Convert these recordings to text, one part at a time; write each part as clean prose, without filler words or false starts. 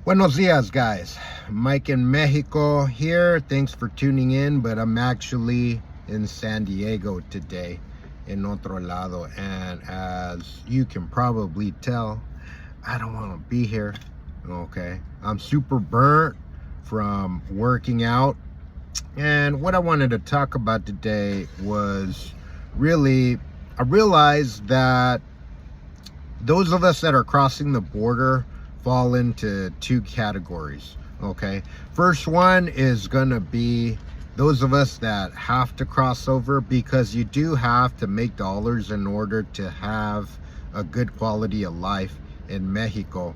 Buenos dias, guys. Mike in Mexico here. Thanks for tuning in, but I'm actually in San Diego today, in otro lado. And as you can probably tell, I don't want to be here. Okay, I'm super burnt from working out. And what I wanted to talk about today was really, I realized that those of us that are crossing the border fall into two categories. Okay, first one is gonna be those of us that have to cross over, because you do have to make dollars in order to have a good quality of life in Mexico.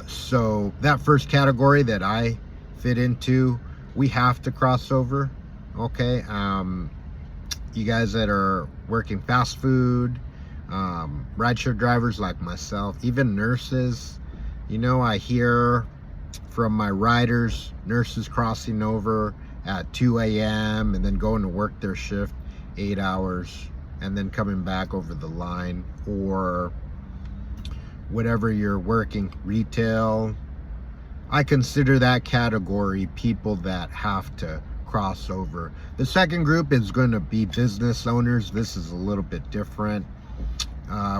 So that first category that I fit into, we have to cross over. Okay, you guys that are working fast food, rideshare drivers like myself, even nurses. You know, I hear from my riders, nurses crossing over at 2 a.m. and then going to work their shift 8 hours and then coming back over the line, or whatever you're working, retail. I consider that category people that have to cross over. The second group is going to be business owners. This is a little bit different.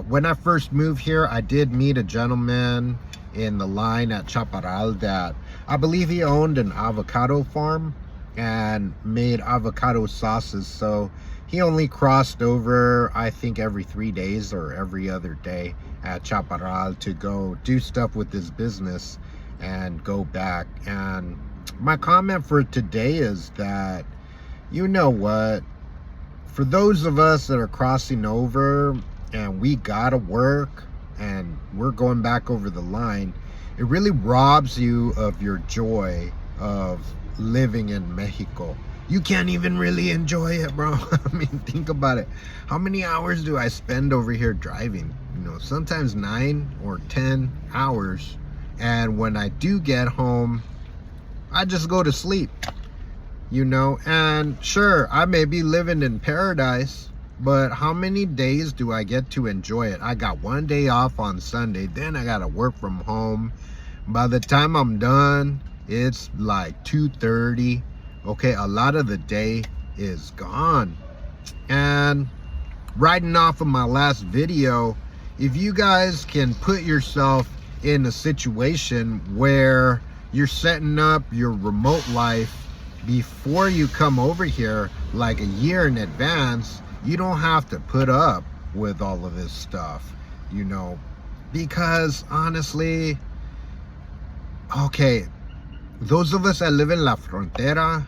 When I first moved here, I did meet a gentleman in the line at Chaparral that I believe he owned an avocado farm and made avocado sauces. So he only crossed over, I think, every 3 days or every other day at Chaparral to go do stuff with his business and go back. And my comment for today is that, you know what, for those of us that are crossing over and we gotta work and we're going back over the line, it really robs you of your joy of living in Mexico. You can't even really enjoy it, bro. I mean, think about it. How many hours do I spend over here driving? You know, sometimes 9 or 10 hours. And when I do get home, I just go to sleep, you know. And sure, I may be living in paradise, but how many days do I get to enjoy it? I got 1 day off on Sunday, then I gotta work from home. By the time I'm done, it's like 2:30. Okay, a lot of the day is gone. And riding off of my last video, if you guys can put yourself in a situation where you're setting up your remote life before you come over here, like a year in advance, you don't have to put up with all of this stuff, you know, because honestly, okay, those of us that live in La Frontera,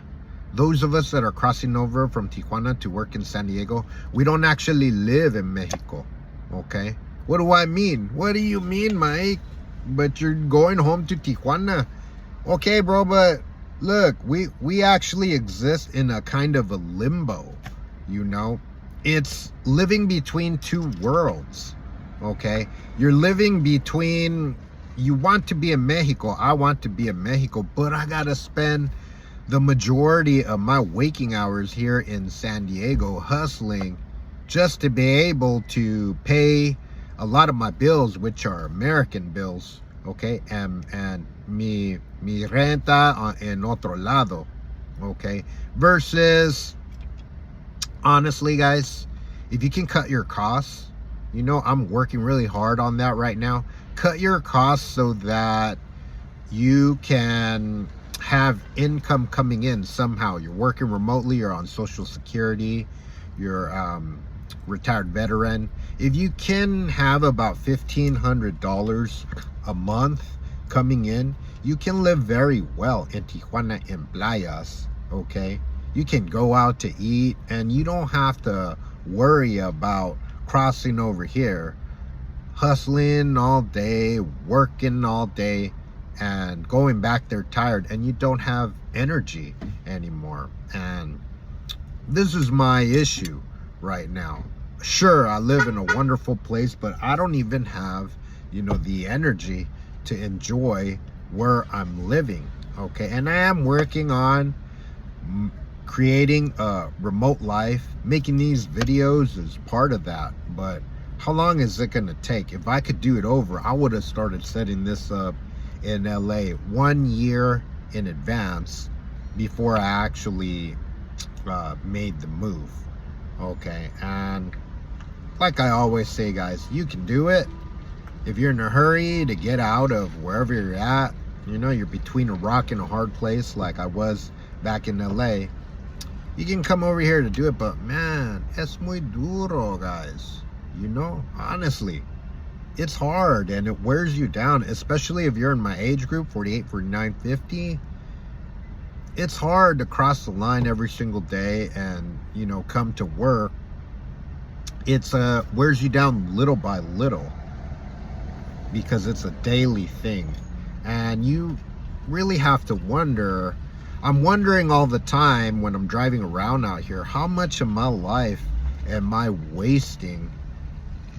those of us that are crossing over from Tijuana to work in San Diego, we don't actually live in Mexico. Okay, what do I mean? What do you mean, Mike? But you're going home to Tijuana. Okay, bro, but look, we actually exist in a kind of a limbo, you know. It's living between two worlds. Okay, you're living between, you want to be in Mexico, I want to be in Mexico, but I gotta spend the majority of my waking hours here in San Diego hustling just to be able to pay a lot of my bills, which are American bills. Okay, and mi renta en otro lado. Okay, versus, honestly, guys, if you can cut your costs, you know, I'm working really hard on that right now. Cut your costs so that you can have income coming in somehow. You're working remotely, you're on Social Security, you're retired veteran. If you can have about $1,500 a month coming in, you can live very well in Tijuana and playas. Okay, you can go out to eat and you don't have to worry about crossing over here, hustling all day, working all day, and going back there tired, and you don't have energy anymore. And this is my issue right now. Sure, I live in a wonderful place, but I don't even have, you know, the energy to enjoy where I'm living. Okay, and I am working on creating a remote life. Making these videos is part of that, but how long is it going to take? If I could do it over, I would have started setting this up in LA 1 year in advance before I actually made the move. Okay, and like I always say, guys, you can do it. If you're in a hurry to get out of wherever you're at, you know, you're between a rock and a hard place like I was back in LA, you can come over here to do it. But man, es muy duro, guys. You know, honestly, it's hard and it wears you down, especially if you're in my age group, 48, 49, 50. It's hard to cross the line every single day and, you know, come to work. It's wears you down little by little because it's a daily thing. And you really have to wonder, I'm wondering all the time when I'm driving around out here, how much of my life am I wasting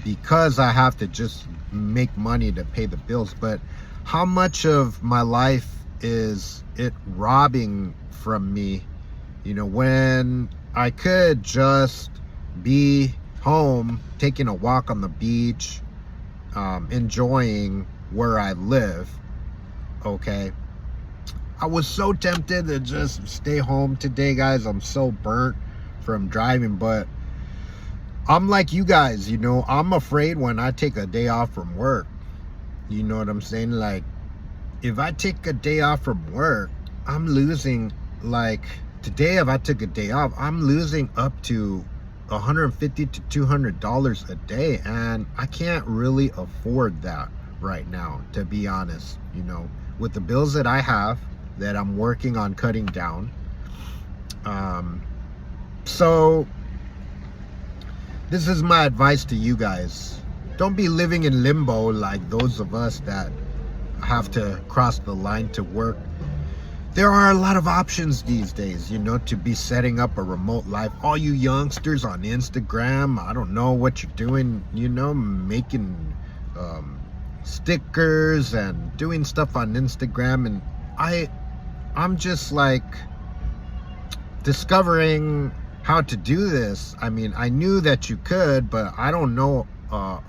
because I have to just make money to pay the bills? But how much of my life is it robbing from me, you know, when I could just be home, taking a walk on the beach, enjoying where I live. Okay, I was so tempted to just stay home today, guys. I'm so burnt from driving, but I'm like you guys, you know, I'm afraid when I take a day off from work. You know what I'm saying? Like, if I take a day off from work, I'm losing, like today, if I took a day off, I'm losing up to $150 to $200 a day, and I can't really afford that right now, to be honest. You know, with the bills that I have that I'm working on cutting down. So this is my advice to you guys. Don't be living in limbo like those of us that have to cross the line to work. There are a lot of options these days, you know, to be setting up a remote life. All you youngsters on Instagram, I don't know what you're doing, you know, making stickers and doing stuff on Instagram. And I'm just like discovering how to do this. I mean, I knew that you could, but I don't know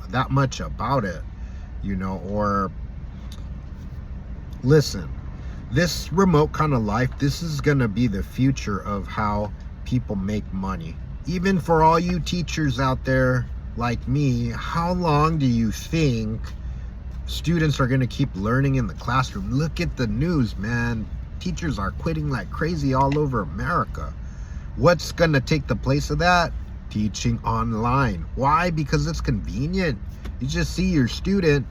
that much about it, you know. Or listen, this remote kind of life, this is gonna be the future of how people make money. Even for all you teachers out there like me, how long do you think students are gonna keep learning in the classroom? Look at the news, man. Teachers are quitting like crazy all over America. What's gonna take the place of that? Teaching online. Why? Because it's convenient. You just see your student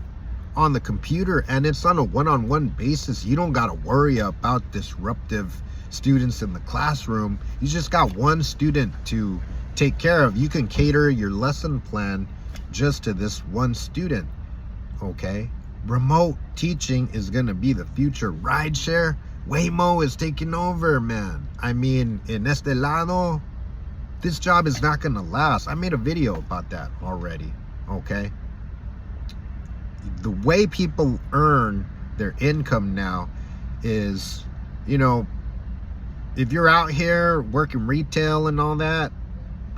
on the computer and it's on a one-on-one basis. You don't got to worry about disruptive students in the classroom. You just got one student to take care of. You can cater your lesson plan just to this one student. Okay, remote teaching is going to be the future. Rideshare, Waymo is taking over, man. I mean, in este lado, this job is not going to last. I made a video about that already. Okay, the way people earn their income now is, you know, if you're out here working retail and all that,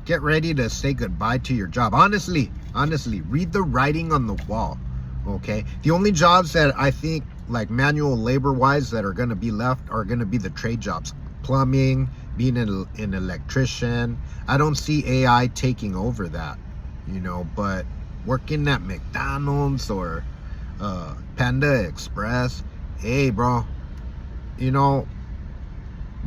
get ready to say goodbye to your job. Honestly, read the writing on the wall. Okay, the only jobs that I think, like manual labor wise, that are going to be left are going to be the trade jobs. Plumbing, being an electrician. I don't see AI taking over that, you know. But working at McDonald's or Panda Express, hey bro, you know,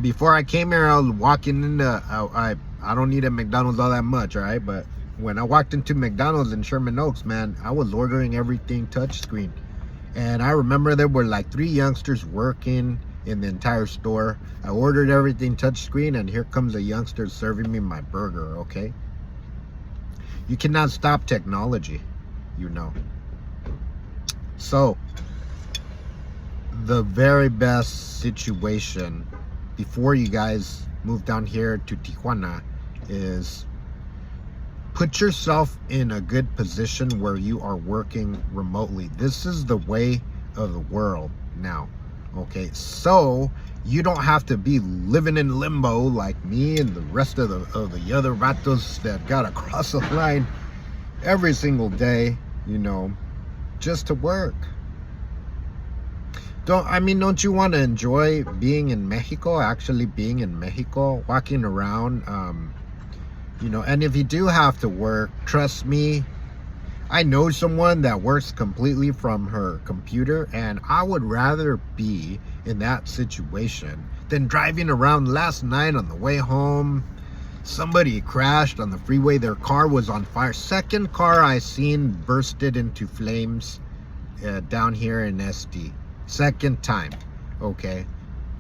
before I came here, I was walking into I don't eat at McDonald's all that much, all right? But when I walked into McDonald's in Sherman Oaks, man, I was ordering everything touchscreen. And I remember there were like 3 youngsters working in the entire store. I ordered everything touchscreen, and here comes a youngster serving me my burger. Okay, you cannot stop technology, you know. So the very best situation before you guys move down here to Tijuana is put yourself in a good position where you are working remotely. This is the way of the world now. Okay, so you don't have to be living in limbo like me and the rest of the other vatos that gotta cross the line every single day, you know, just to work. don't you want to enjoy being in Mexico, actually being in Mexico, walking around, and if you do have to work, trust me, I know someone that works completely from her computer, and I would rather be in that situation than driving around. Last night on the way home, somebody crashed on the freeway. Their car was on fire. Second car I seen bursted into flames down here in SD. Second time, okay?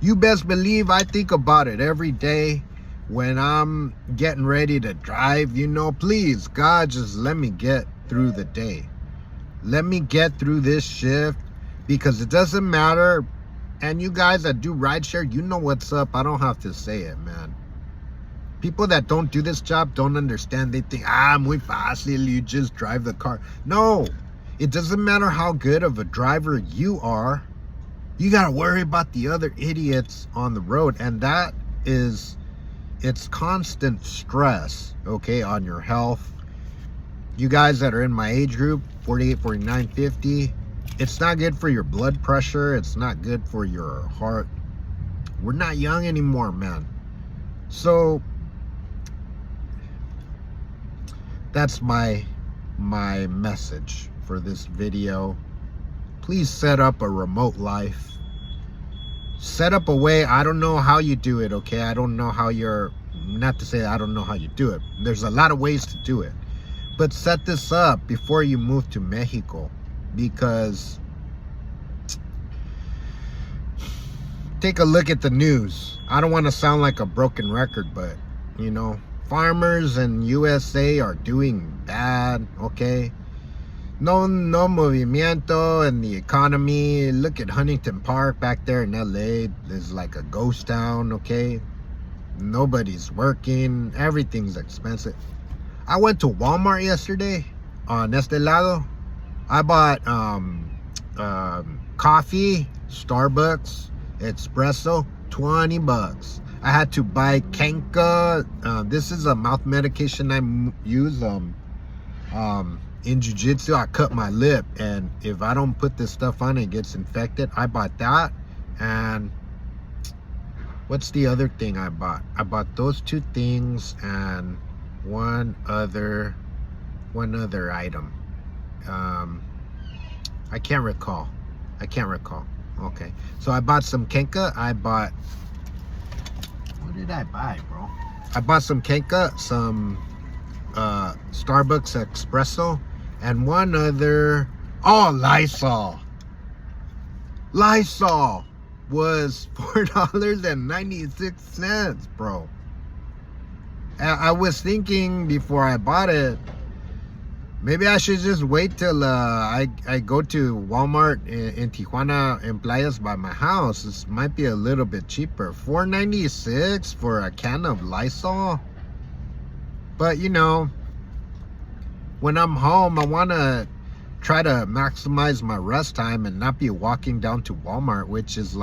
You best believe I think about it every day when I'm getting ready to drive. Please, God, just let me get through the day. Let me get through this shift, because it doesn't matter. And you guys that do rideshare, you know what's up. I don't have to say it, man. People that don't do this job don't understand. They think, muy fácil, you just drive the car. No, it doesn't matter how good of a driver you are. You got to worry about the other idiots on the road. And that is, it's constant stress, okay, on your health. You guys that are in my age group, 48, 49, 50, it's not good for your blood pressure. It's not good for your heart. We're not young anymore, man. So that's my message for this video. Please set up a remote life. Set up a way. I don't know how you do it, okay? I don't know how not to say I don't know how you do it. There's a lot of ways to do it. But set this up before you move to Mexico, because take a look at the news. I don't want to sound like a broken record, but farmers in USA are doing bad, okay? No movimiento in the economy. Look at Huntington Park back there in LA. There's like a ghost town, okay? Nobody's working. Everything's expensive. I went to Walmart yesterday on Este Lado. I bought coffee, Starbucks, espresso, 20 bucks. I had to buy Kenka. This is a mouth medication I use in jiu-jitsu. I cut my lip, and if I don't put this stuff on, it gets infected. I bought that. And what's the other thing I bought? I bought those two things and one other item. I can't recall. Okay, so I bought some Kenka. What did I buy, bro? I bought some Kenka, some Starbucks espresso, and one other. Oh, Lysol was $4.96, bro. I was thinking before I bought it, maybe I should just wait till I go to Walmart in Tijuana and Playas by my house. This might be a little bit cheaper. $4.96 for a can of Lysol. But when I'm home, I want to try to maximize my rest time and not be walking down to Walmart, which is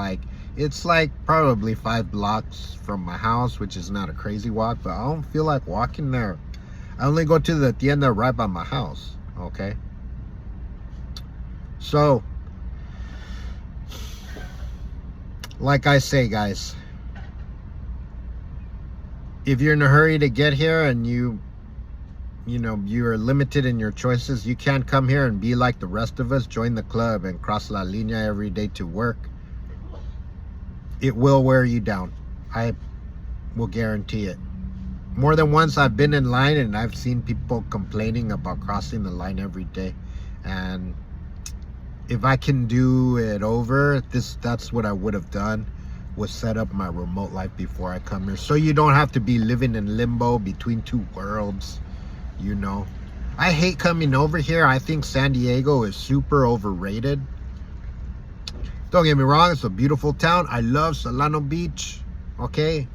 it's probably 5 blocks from my house, which is not a crazy walk, but I don't feel like walking there. I only go to the tienda right by my house, okay? So, like I say, guys, if you're in a hurry to get here and you're limited in your choices, you can't come here and be like the rest of us, join the club and cross la línea every day to work. It will wear you down. I will guarantee it. More than once I've been in line and I've seen people complaining about crossing the line every day. And if I can do it over, that's what I would have done, was set up my remote life before I come here. So you don't have to be living in limbo between two worlds, I hate coming over here. I think San Diego is super overrated. Don't get me wrong, it's a beautiful town. I love Solano Beach, okay?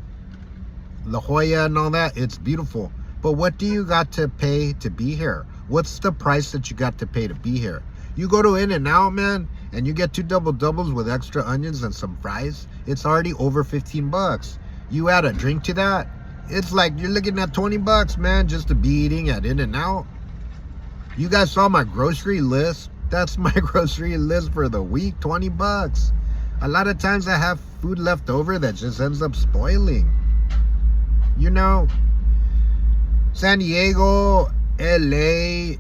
La Jolla and all that, it's beautiful. But what do you got to pay to be here? What's the price that you got to pay to be here? You go to In-N-Out, man, and you get 2 doubles with extra onions and some fries. It's already over 15 bucks. You add a drink to that, it's like you're looking at 20 bucks, man, just to be eating at In-N-Out. You guys saw my grocery list. That's my grocery list for the week, 20 bucks. A lot of times I have food left over that just ends up spoiling. You know, San Diego, LA,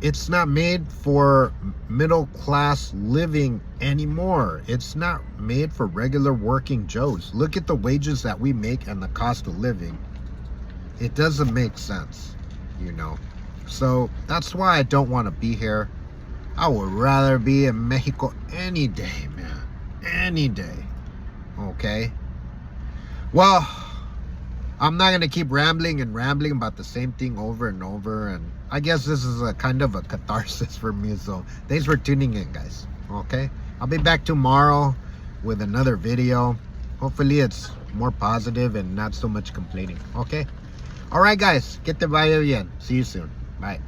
it's not made for middle class living anymore. It's not made for regular working Joes. Look at the wages that we make and the cost of living. It doesn't make sense, you know. So that's why I don't want to be here. I would rather be in Mexico any day, man. Any day. Okay? Well, I'm not going to keep rambling about the same thing over and over. And I guess this is a kind of a catharsis for me. So thanks for tuning in, guys. Okay? I'll be back tomorrow with another video. Hopefully it's more positive and not so much complaining. Okay? Alright, guys. Que te vaya bien. See you soon. Bye.